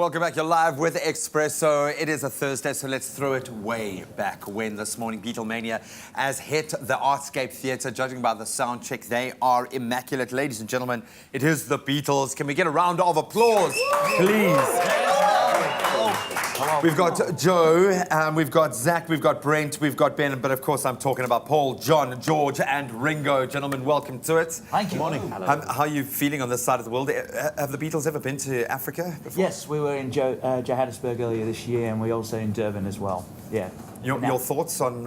Welcome back. You're live with Expresso. It is a Thursday, so let's throw it way back when this morning Beatlemania has hit the Artscape Theatre. Judging by the sound check, they are immaculate. Ladies and gentlemen, it is the Beatles. Can we get a round of applause, please? We've got Joe, we've got Zach, we've got Brent, we've got Ben, but of course I'm talking about Paul, John, George, and Ringo. Gentlemen, welcome to it. Thank you. Morning. How are you feeling on this side of the world? Have the Beatles ever been to Africa before? Yes, we were in Johannesburg earlier this year, and we also in Durban as well. Yeah. Your thoughts on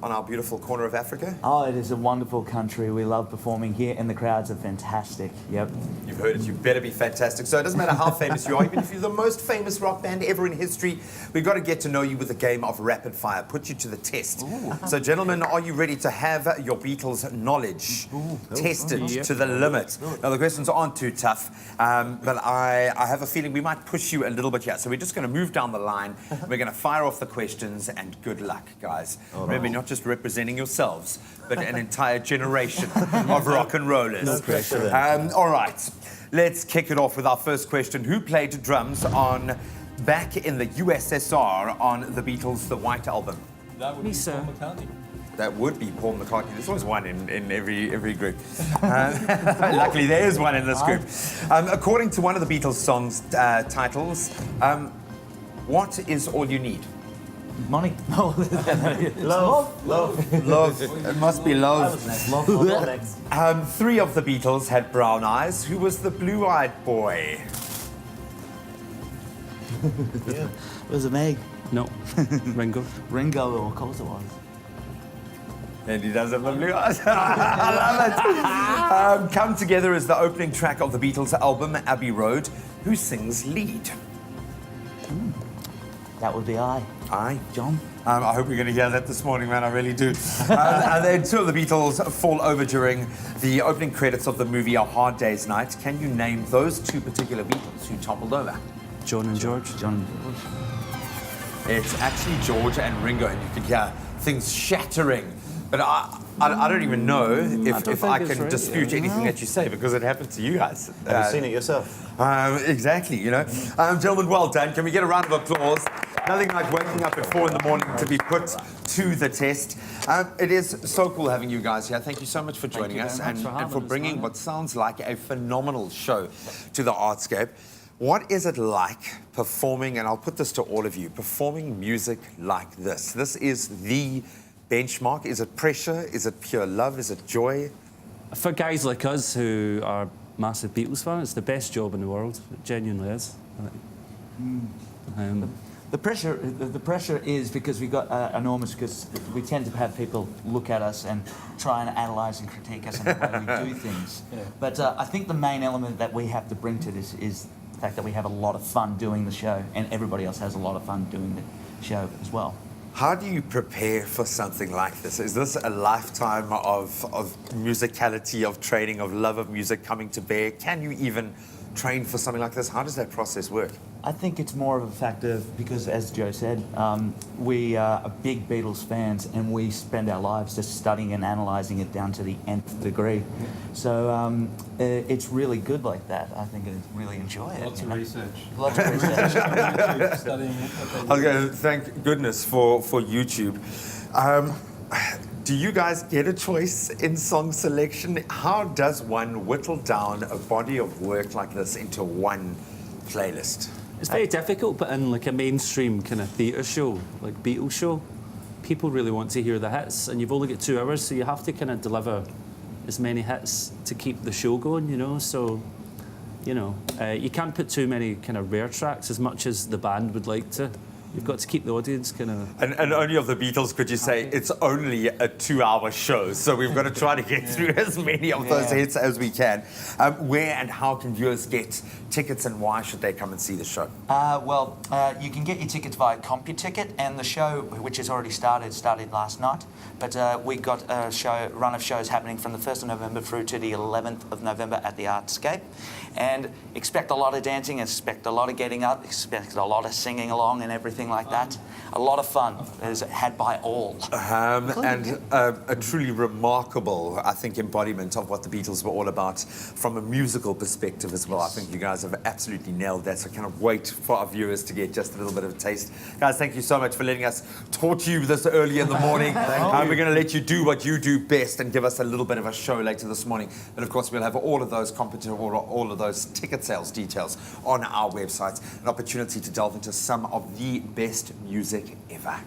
our beautiful corner of Africa? Oh, it is a wonderful country. We love performing here, and the crowds are fantastic. Yep. You've heard it. You better be fantastic. So it doesn't matter how famous you are, even if you're the most famous rock band ever in history, we've got to get to know you with a game of rapid fire, put you to the test. Ooh. So, gentlemen, are you ready to have your Beatles knowledge tested to the limit? Now, the questions aren't too tough, but I have a feeling we might push you a little bit here. So we're just going to move down the line. We're going to fire off the questions, and good luck, guys. Remember, not just representing yourselves, but an entire generation of rock and rollers. No pressure then. All right, let's kick it off with our first question. Who played drums back in the USSR on the Beatles' The White Album? That would be Paul McCartney. That would be Paul McCartney. There's always one in every group. Luckily, there is one in this group. According to one of the Beatles' songs titles, what is all you need? Money. Love. Love. It must be love. Love. Three of the Beatles had brown eyes. Who was the blue-eyed boy? Yeah. Was it Meg? No. Ringo. Ringo, of course it was. And he does have the blue eyes. I love it. Come Together is the opening track of the Beatles' album, Abbey Road. Who sings lead? That would be I. John? I hope you're going to hear that this morning, man. I really do. And then two of the Beatles fall over during the opening credits of the movie A Hard Day's Night. Can you name those two particular Beatles who toppled over? John and George. John and George. It's actually George and Ringo, and you can hear things shattering. But I don't even know if I can dispute anything that you say, because it happened to you guys. Have you seen it yourself? Exactly, you know. Gentlemen, well done. Can we get a round of applause? Nothing like waking up at 4 in the morning to be put to the test. It is so cool having you guys here. Thank you so much for joining us and for bringing what sounds like a phenomenal show to the Artscape. What is it like performing, and I'll put this to all of you, performing music like this? This is the benchmark. Is it pressure? Is it pure love? Is it joy? For guys like us who are massive Beatles fans, it's the best job in the world. It genuinely is. The pressure is because we got enormous, because we tend to have people look at us and try and analyse and critique us and the way we do things. Yeah. But I think the main element that we have to bring to this is the fact that we have a lot of fun doing the show, and everybody else has a lot of fun doing the show as well. How do you prepare for something like this? Is this a lifetime of musicality, of training, of love of music coming to bear? Can you even train for something like this? How does that process work? I think it's more of a fact of, because as Joe said, we are big Beatles fans, and we spend our lives just studying and analysing it down to the nth degree. So it's really good like that. I think I really enjoy it. Lots of research. Lots of research. Studying I was going to thank goodness for YouTube. Do you guys get a choice in song selection? How does one whittle down a body of work like this into one playlist? It's very difficult, but in like a mainstream kind of theatre show, like Beatles show, people really want to hear the hits, and you've only got 2 hours, so you have to kind of deliver as many hits to keep the show going, you know. So, you know, you can't put too many kind of rare tracks as much as the band would like to. You've got to keep the audience kind of... And only of the Beatles could you say it's only a 2-hour show, so we've got to try to get through as many of those hits as we can. Where and how can viewers get tickets, and why should they come and see the show? You can get your tickets via CompuTicket, and the show, which has already started last night. But we got a run of shows happening from the 1st of November through to the 11th of November at the Artscape. And expect a lot of dancing, expect a lot of getting up, expect a lot of singing along and everything everything like that. A lot of fun is had by all. And a truly remarkable, I think, embodiment of what the Beatles were all about from a musical perspective as well. I think you guys have absolutely nailed that. So I cannot wait for our viewers to get just a little bit of a taste. Guys, thank you so much for letting us torture you this early in the morning. We're going to let you do what you do best and give us a little bit of a show later this morning. And of course, we'll have all of those all of those ticket sales details on our website. An opportunity to delve into some of the best music ever.